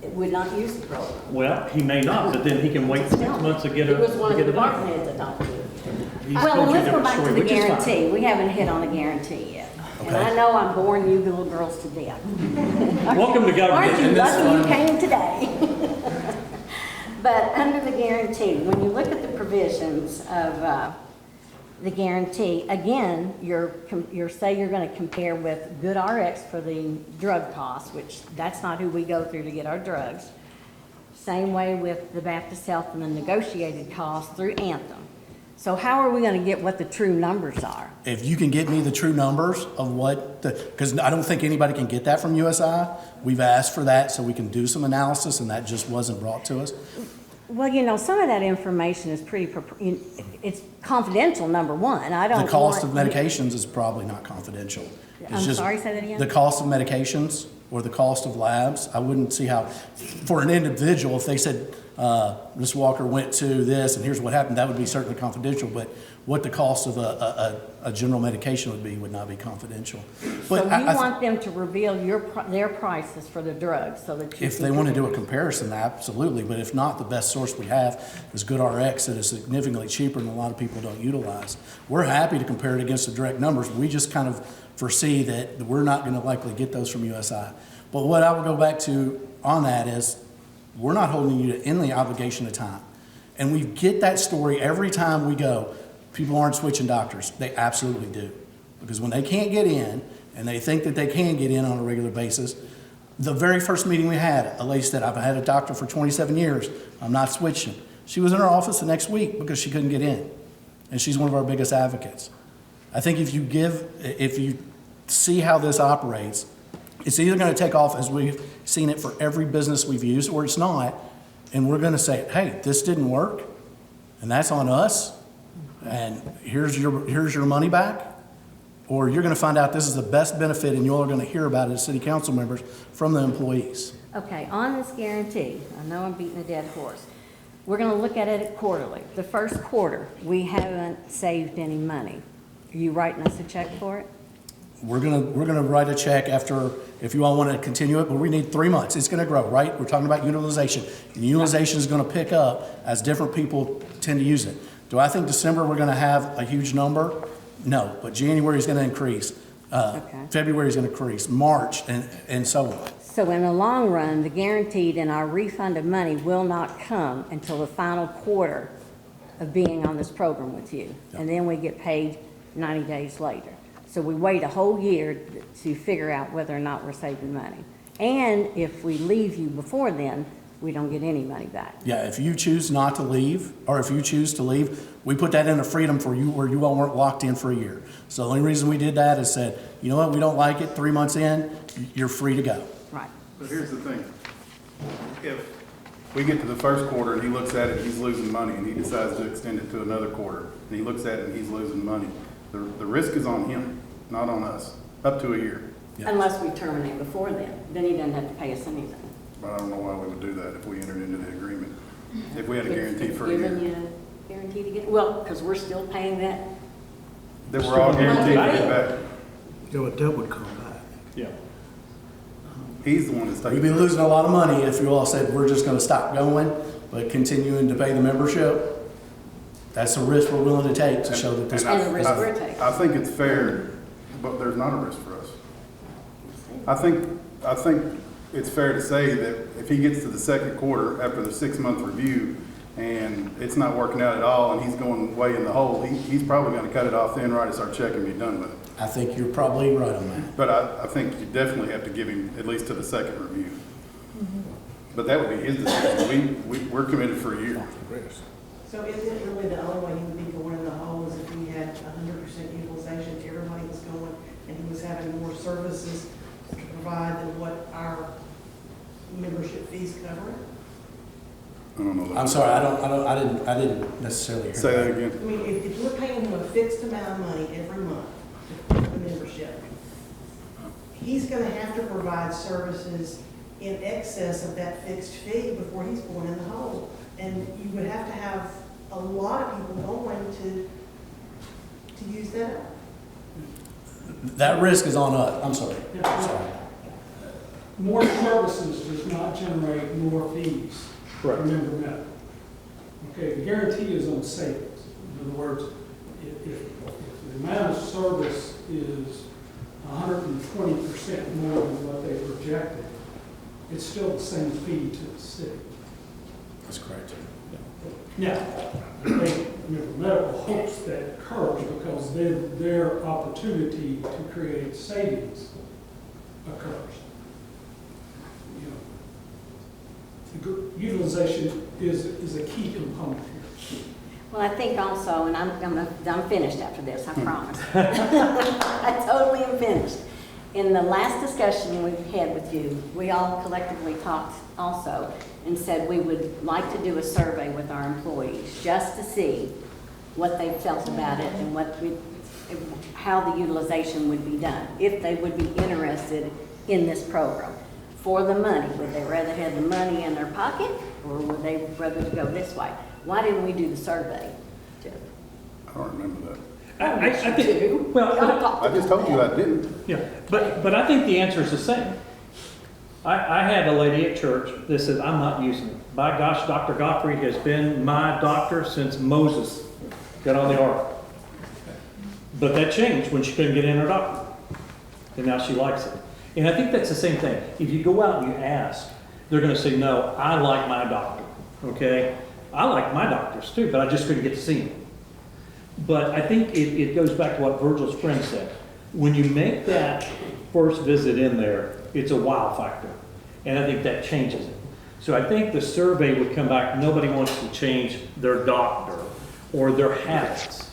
would not use the program. Well, he may not, but then he can wait 6 months to get It was one of the it back. department heads I talked to. He's Well, told you a let's go different back to story, the which is fine. guarantee. We haven't hit on the guarantee yet. And Okay. I know I'm boring you little girls to death. Welcome to government. Aren't you And that's lucky you fine. came today? But under the guarantee, when you look at the provisions of the guarantee, again, say you're going to compare with Good RX for the drug costs, which that's not who we go through to get our drugs. Same way with the Baptist Health and the negotiated costs through Anthem. So how are we going to get what the true numbers are? If you can get me the true numbers of because I don't think anybody can get that from USI. We've asked for that so we can do some analysis, and that just wasn't brought to us. Well, some of that information is it's confidential, number one. The cost of medications is probably not confidential. I'm sorry, say that again? The cost of medications or the cost of labs, I wouldn't see how, for an individual, if they said, Ms. Walker went to this and here's what happened, that would be certainly confidential, but what the cost of a general medication would not be confidential. But So you want them to reveal their prices for the drugs so that you if can they want to do a compare. comparison, absolutely, but if not, the best source we have is Good RX that is significantly cheaper than a lot of people don't utilize. We're happy to compare it against the direct numbers. We just kind of foresee that we're not going to likely get those from USI. But what I would go back to on that is we're not holding you to any obligation of time. And we get that story every time we go, people aren't switching doctors. They absolutely do. Because when they can't get in, and they think that they can get in on a regular basis, the very first meeting we had, a lady said, I've had a doctor for 27 years. I'm not switching. She was in her office the next week because she couldn't get in. And she's one of our biggest advocates. I think if you see how this operates, it's either going to take off as we've seen it for every business we've used, or it's not. And we're going to say, hey, this didn't work, and that's on us, and here's your money back. Or you're going to find out this is the best benefit, and you're going to hear about it as city council members from the employees. Okay, on this guarantee, I know I'm beating a dead horse. We're going to look at it quarterly. The first quarter, we haven't saved any money. Are you writing us a check for it? We're gonna write a check after, if you all want to continue it, but we need 3 months. It's gonna grow, right? We're talking about utilization. And utilization is gonna pick up as different people tend to use it. Do I think December we're gonna have a huge number? No, but January is gonna increase. February is gonna increase, March, and so on. So in the long run, the guaranteed and our refund of money will not come until the final quarter of being on this program with you. Yep. And then we get paid 90 days later. So we wait a whole year to figure out whether or not we're saving money. And if we leave you before then, we don't get any money back. Yeah, if you choose not to leave, or if you choose to leave, we put that in a freedom for you where you all weren't locked in for a year. So the only reason we did that is said, you know what, we don't like it, 3 months in, you're free to go. Right. But here's the thing. If we get to the first quarter and he looks at it, he's losing money, and he decides to extend it to another quarter, and he looks at it and he's losing money, the risk is on him, not on us, up to a year. Yeah. Unless we terminate before then he doesn't have to pay us anything. But I don't know why we would do that if we entered into the agreement. If we had a guarantee It's for a giving year. you a guarantee to get, well, because we're still paying that that we're all guaranteed to get back. Yeah, but that would come back. Yeah. He's the one that's taking. We'd be losing a lot of money if you all said we're just gonna stop going, but continuing to pay the membership. That's a risk we're willing to take to show that this. And the risk we're taking. I think it's fair, but there's not a risk for us. I think it's fair to say that if he gets to the second quarter after the 6-month review and it's not working out at all and he's going way in the hole, he's probably gonna cut it off then, write us our check and be done with it. I think you're probably right on that. But I think you definitely have to give him at least to the second review. But that would be his decision. We're committed for a year. So is it really the only way he would be going in the hole is if he had 100% utilization, everybody was going, and he was having more services to provide than what our membership fees cover? I don't know. I'm sorry, I didn't necessarily hear Say that again. I mean, if you're paying him a fixed amount of money every month to keep the membership, he's gonna have to provide services in excess of that fixed fee before he's going in the hole. And you would have to have a lot of people going to use that up. That risk is on us. I'm sorry. Sorry. More services does not generate more fees. Correct. Remember that. Okay, the guarantee is on savings. In other words, if the amount of service is 120% more than what they projected, it's still the same fee to the city. That's correct. Now, I think medical hopes that occurs because then their opportunity to create savings occurs. You know, the utilization is a key component here. Well, I think also, and I'm finished after this, I promise. I totally am finished. In the last discussion we've had with you, we all collectively talked also and said we would like to do a survey with our employees just to see what they felt about it and how the utilization would be done, if they would be interested in this program. For the money, would they rather have the money in their pocket or would they rather go this way? Why didn't we do the survey, Jeff? I don't remember that. I think, well, I just told you I didn't. yeah, but I think the answer is the same. I had a lady at church that said, I'm not using it. By gosh, Dr. Godfrey has been my doctor since Moses got on the ark. But that changed when she couldn't get in her doctor. And now she likes it. And I think that's the same thing. If you go out and you ask, they're going to say, no, I like my doctor, okay? I like my doctors too, but I just couldn't get to see him. But I think it goes back to what Virgil's friend said. When you make that first visit in there, it's a wow factor. And I think that changes it. So I think the survey would come back, nobody wants to change their doctor or their habits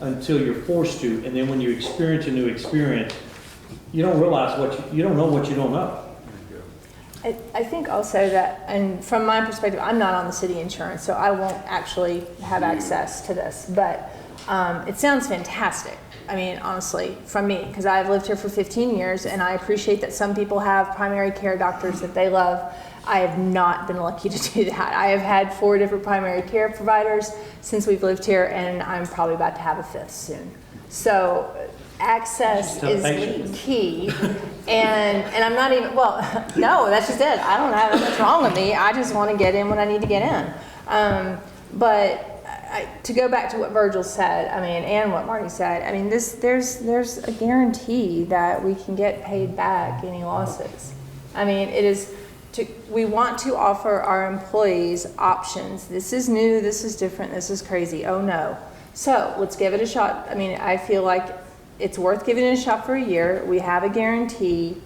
until you're forced to. And then when you experience a new experience, you don't realize you don't know what you don't know. I think also that, and from my perspective, I'm not on the city insurance, so I won't actually have access to this, but it sounds fantastic. I mean, honestly, from me, because I've lived here for 15 years, and I appreciate that some people have primary care doctors that they love. I have not been lucky to do that. I have had 4 different primary care providers since we've lived here, and I'm probably about to have a 5th soon. So access is key, and I'm not even, well, no, that's just it. I don't have what's wrong with me. I just want to get in when I need to get in. But to go back to what Virgil said, I mean, and what Marty said, I mean, there's a guarantee that we can get paid back any losses. I mean, we want to offer our employees options. This is new, this is different, this is crazy. Oh no. So let's give it a shot. I mean, I feel like it's worth giving it a shot for a year. We have a guarantee,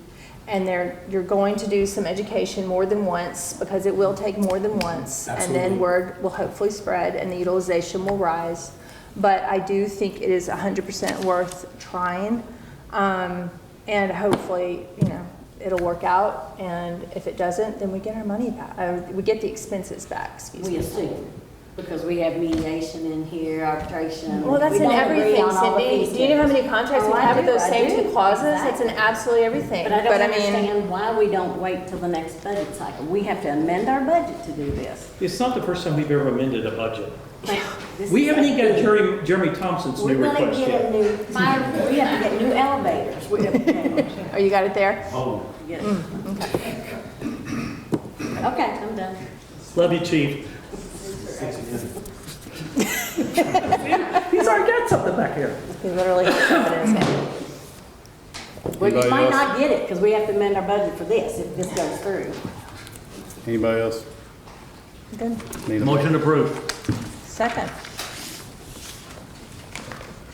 and you're going to do some education more than once because it will take more than once. Absolutely. And then word will hopefully spread and the utilization will rise. But I do think it is 100% worth trying, and hopefully, it'll work out. And if it doesn't, then we get our money back. We get the expenses back. Excuse me. We assume. Because we have mediation in here, arbitration. Well, that's in everything, Cindy. Do you know how many contracts we have with those same 2 clauses? It's in absolutely everything. But I don't understand why we don't wait till the next budget cycle. We have to amend our budget to do this. It's not the first time we've ever amended a budget. We haven't even got Jeremy Thompson's new We're gonna request get yet. a new fire, we have to get new elevators. We have to change. Oh, you got it there? Oh, Get it. Okay, I'm done. love you, Chief. He's already got something back here. He literally has something in his hand. We Anybody might else? not get it because we have to amend our budget for this if this goes through. Anybody else? Good. Need a Motion approved. Second.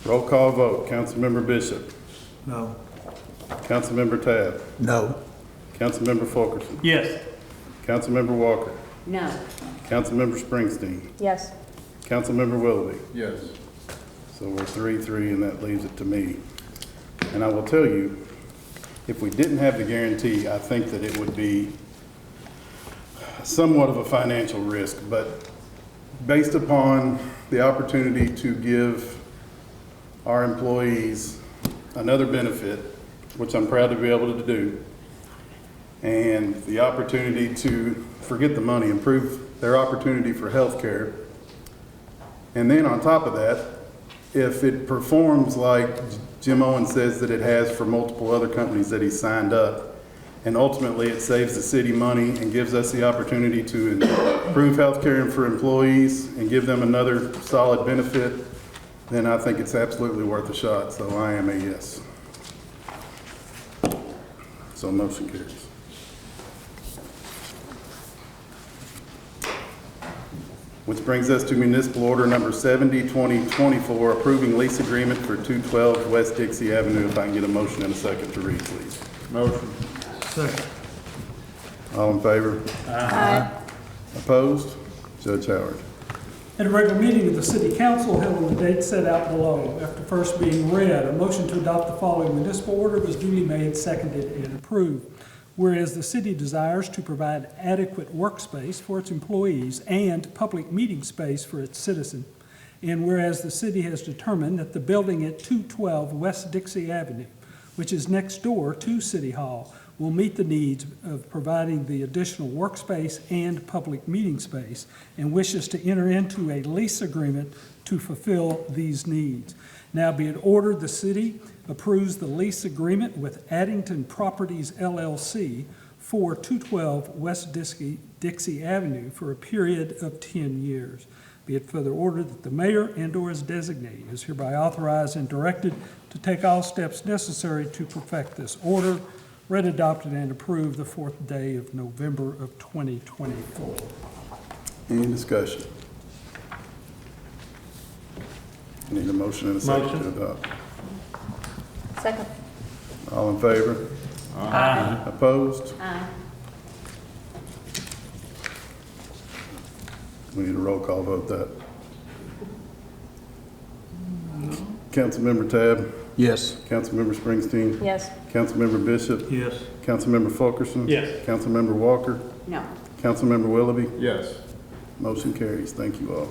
roll call vote. Councilmember Bishop. No. Councilmember Tab. No. Councilmember Fulkerson. Yes. Councilmember Walker. No. Councilmember Springsteen. Yes. Councilmember Willoughby. Yes. So we're 3-3, and that leaves it to me. And I will tell you, if we didn't have the guarantee, I think that it would be somewhat of a financial risk, but based upon the opportunity to give our employees another benefit, which I'm proud to be able to do, and the opportunity to, forget the money, improve their opportunity for health care. And then on top of that, if it performs like Jim Owen says that it has for multiple other companies that he signed up, and ultimately it saves the city money and gives us the opportunity to improve health care for employees and give them another solid benefit, then I think it's absolutely worth a shot. So I am a yes. So motion carries. Which brings us to municipal order number 70/2024, approving lease agreement for 212 West Dixie Avenue. If I can get a motion and a second to read, please. Motion. Second. All in favor? Aye. Opposed? Judge Howard. At a regular meeting of the City Council held on the date set out below, after first being read, a motion to adopt the following municipal order was duly made, seconded, and approved. Whereas the city desires to provide adequate workspace for its employees and public meeting space for its citizens, and whereas the city has determined that the building at 212 West Dixie Avenue, which is next door to City Hall, will meet the needs of providing the additional workspace and public meeting space, and wishes to enter into a lease agreement to fulfill these needs. Now be it ordered, the city approves the lease agreement with Addington Properties LLC for 212 West Dixie Avenue for a period of 10 years. Be it further ordered that the mayor and/or his designee is hereby authorized and directed to take all steps necessary to perfect this order. Read, adopted, and approved the 4th day of November of 2024. Any discussion? Need a motion and a second Motion. to adopt. Second. All in favor? Aye. Opposed? Aye. We need a roll call vote that. Councilmember Tab, Yes. Councilmember Springsteen, Yes. Councilmember Bishop, Yes. Councilmember Fulkerson. Yes. Councilmember Walker, No. Councilmember Willoughby. Yes. Motion carries. Thank you all.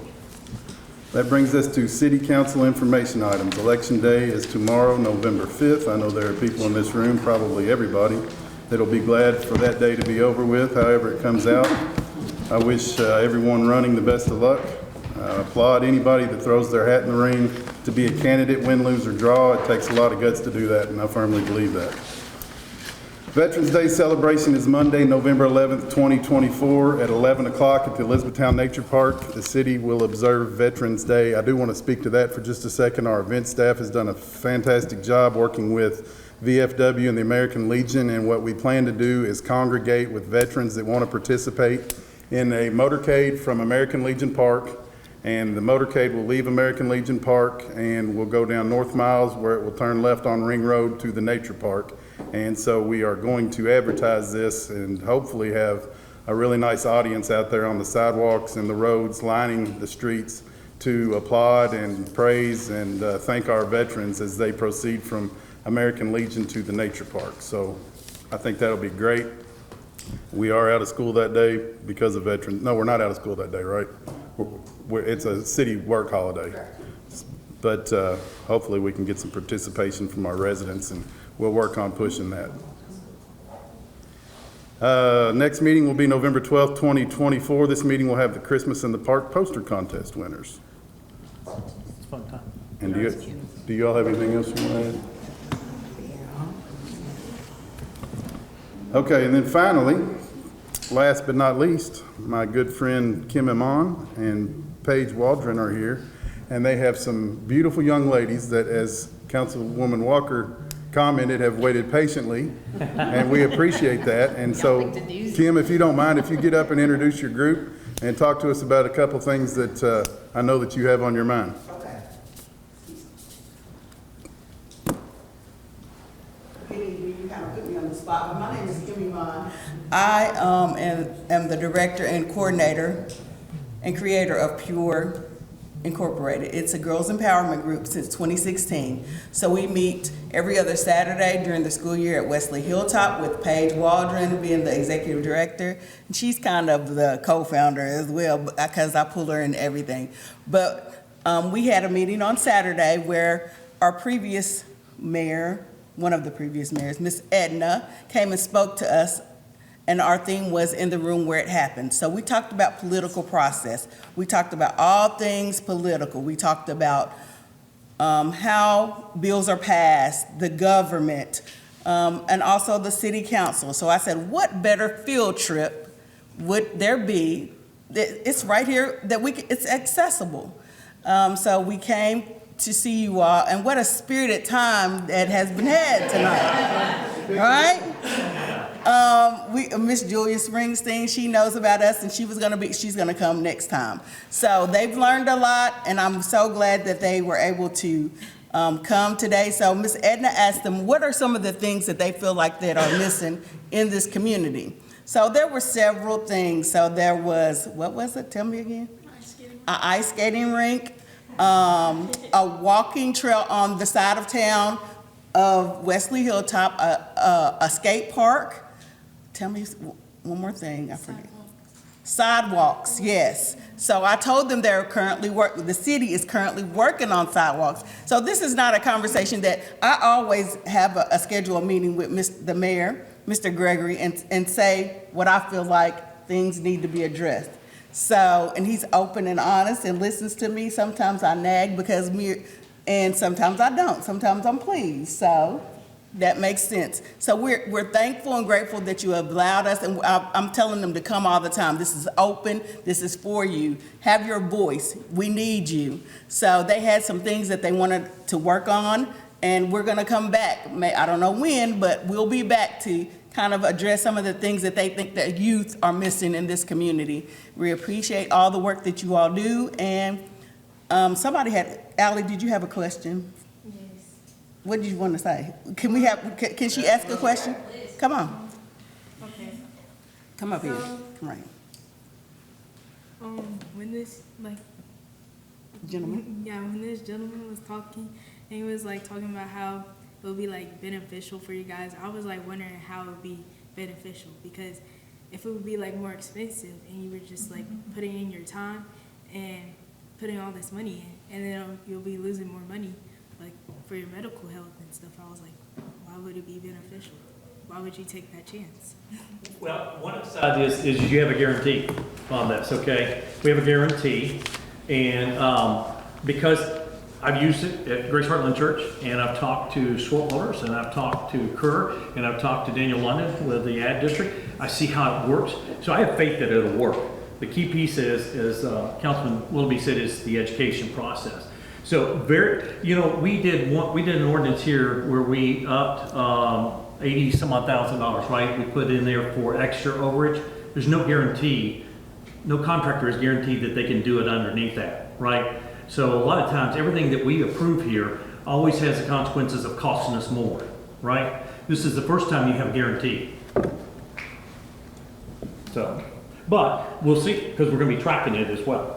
That brings us to city council information items. Election day is tomorrow, November 5th. I know there are people in this room, probably everybody, that'll be glad for that day to be over with, however it comes out. I wish everyone running the best of luck. Applaud anybody that throws their hat in the ring to be a candidate, win, lose, or draw. It takes a lot of guts to do that, and I firmly believe that. Veterans Day celebration is Monday, November 11th, 2024 at 11 o'clock at the Elizabethtown Nature Park. The city will observe Veterans Day. I do want to speak to that for just a second. Our event staff has done a fantastic job working with VFW and the American Legion, and what we plan to do is congregate with veterans that want to participate in a motorcade from American Legion Park. And the motorcade will leave American Legion Park and will go down North Miles, where it will turn left on Ring Road to the Nature Park. And so we are going to advertise this and hopefully have a really nice audience out there on the sidewalks and the roads lining the streets to applaud and praise and thank our veterans as they proceed from American Legion to the Nature Park. So I think that'll be great. We are out of school that day because of veterans. No, we're not out of school that day, right? It's a city work holiday. But hopefully we can get some participation from our residents, and we'll work on pushing that. Next meeting will be November 12th, 2024. This meeting will have the Christmas in the Park poster contest winners. And do y'all have anything else you want to add? Okay, and then finally, last but not least, my good friend Kim Iman and Paige Waldron are here, and they have some beautiful young ladies that, as Councilwoman Walker commented, have waited patiently, and we appreciate that. And so, Kim, if you don't mind, if you get up and introduce your group and talk to us about a couple things that I know that you have on your mind. Okay. You kind of put me on the spot, but my name is Kim Iman. I am the director and coordinator and creator of Pure Incorporated. It's a girls empowerment group since 2016. So we meet every other Saturday during the school year at Wesley Hilltop with Paige Waldron being the executive director. And she's kind of the co-founder as well because I pull her in everything. But we had a meeting on Saturday where our previous mayor, one of the previous mayors, Miss Edna, came and spoke to us, and our theme was in the room where it happened. So we talked about political process. We talked about all things political. We talked about how bills are passed, the government, and also the city council. So I said, what better field trip would there be? It's right here that it's accessible. So we came to see you all, and what a spirited time that has been had tonight, right? Miss Julia Springsteen, she knows about us, and she's gonna come next time. So they've learned a lot, and I'm so glad that they were able to come today. So Miss Edna asked them, what are some of the things that they feel like that are missing in this community? So there were several things. So there was, what was it? Tell me again. An ice skating rink, a walking trail on the side of town of Wesley Hilltop, a skate park. Tell me one more thing, I forget. Sidewalks, yes. So I told them the city is currently working on sidewalks. So this is not a conversation that I always have a scheduled meeting with the mayor, Mr. Gregory, and say what I feel like things need to be addressed. So, and he's open and honest and listens to me. Sometimes I nag and sometimes I don't. Sometimes I'm pleased. So that makes sense. So we're thankful and grateful that you have allowed us, and I'm telling them to come all the time. This is open. This is for you. Have your voice. We need you. So they had some things that they wanted to work on, and we're going to come back. I don't know when, but we'll be back to kind of address some of the things that they think that youth are missing in this community. We appreciate all the work that you all do. And Allie, did you have a question? Yes. What did you want to say? Can she ask a question? Come on. Okay. Come up here. Right. When this Gentleman? Yeah, when this gentleman was talking, and he was talking about how it would be beneficial for you guys, I was wondering how it would be beneficial, because if it would be more expensive and you were just putting in your time and putting all this money in, and then you'll be losing more money for your medical health and stuff. I was why would it be beneficial? Why would you take that chance? Well, one of the side is you have a guarantee on this, okay? We have a guarantee, and because I've used it at Grace Heartland Church, and I've talked to Swart Motors, and I've talked to Kerr, and I've talked to Daniel London with the ad district. I see how it works, so I have faith that it'll work. The key piece is Councilman Willoughby said, is the education process. So we did an ordinance here where we upped $80,000, right? We put in there for extra overage. There's no guarantee, no contractor is guaranteed that they can do it underneath that, right? So a lot of times, everything that we approve here always has the consequences of costing us more, right? This is the first time you have a guarantee. So, but we'll see, because we're going to be tracking it as well.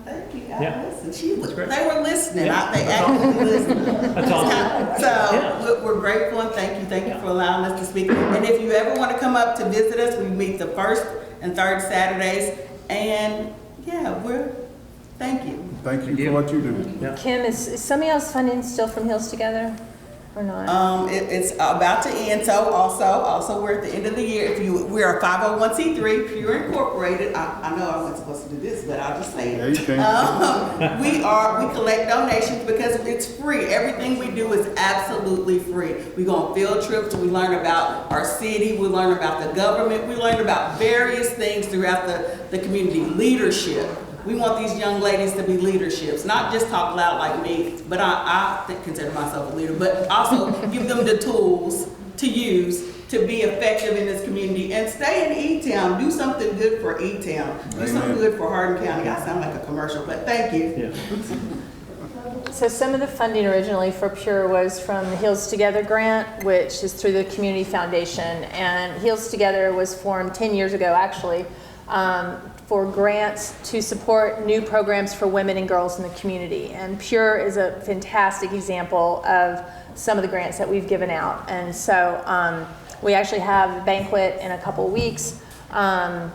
Thank you. Yeah. Listen. That's great. They were listening. Yeah. They actually listened. That's awesome. So we're grateful and thank you for allowing us to speak. And if you ever want to come up to visit us, we meet the first and third Saturdays. And thank you. Thank you for what you do. Yeah. Kim, is some of y'all's funding still from Hills Together? or not? It's about to end, so also we're at the end of the year. We're a 501c3, Pure Incorporated. I know I wasn't supposed to do this, but I'll just say it. Yeah, you can. We collect donations because it's free. Everything we do is absolutely free. We go on field trips, we learn about our city, we learn about the government, we learn about various things throughout the community. Leadership. We want these young ladies to be leaderships, not just talk loud like me, but I consider myself a leader, but also give them the tools to use to be effective in this community and stay in E-Town. Do something good for E-Town. Do something good for Hardin County. I sound like a commercial, but thank you. Yeah. So some of the funding originally for Pure was from the Heals Together grant, which is through the Community Foundation. And Heals Together was formed 10 years ago, actually, for grants to support new programs for women and girls in the community. And Pure is a fantastic example of some of the grants that we've given out. And so we actually have a banquet in a couple weeks. I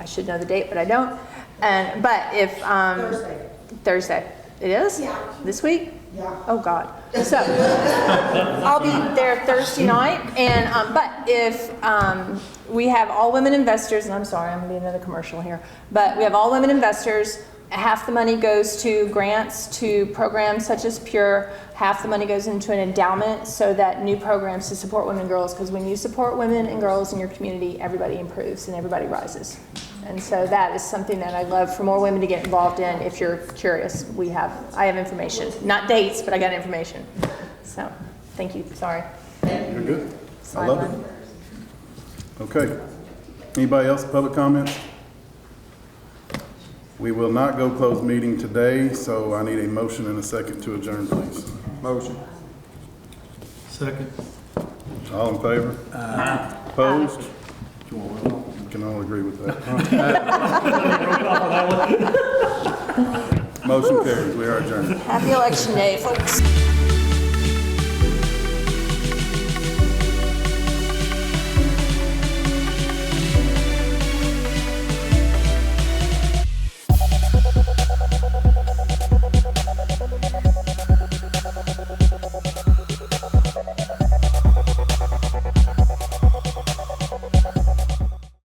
should know the date, but I don't. But if Thursday. It is? Yeah. This week? Yeah. Oh, God. So I'll be there Thursday night. And but if we have all women investors, and I'm sorry, I'm going to be another commercial here, but we have all women investors. Half the money goes to grants to programs such as Pure. Half the money goes into an endowment so that new programs to support women and girls, because when you support women and girls in your community, everybody improves and everybody rises. And so that is something that I'd love for more women to get involved in. If you're curious, I have information. Not dates, but I got information. So, thank you. Sorry. You're good. I love it. Okay. Anybody else, public comments? We will not go close meeting today, so I need a motion and a second to adjourn, please. Motion. Second. All in favor? Aye. Opposed? Can all agree with that. Motion carries. We are adjourned. Happy Election Day, folks.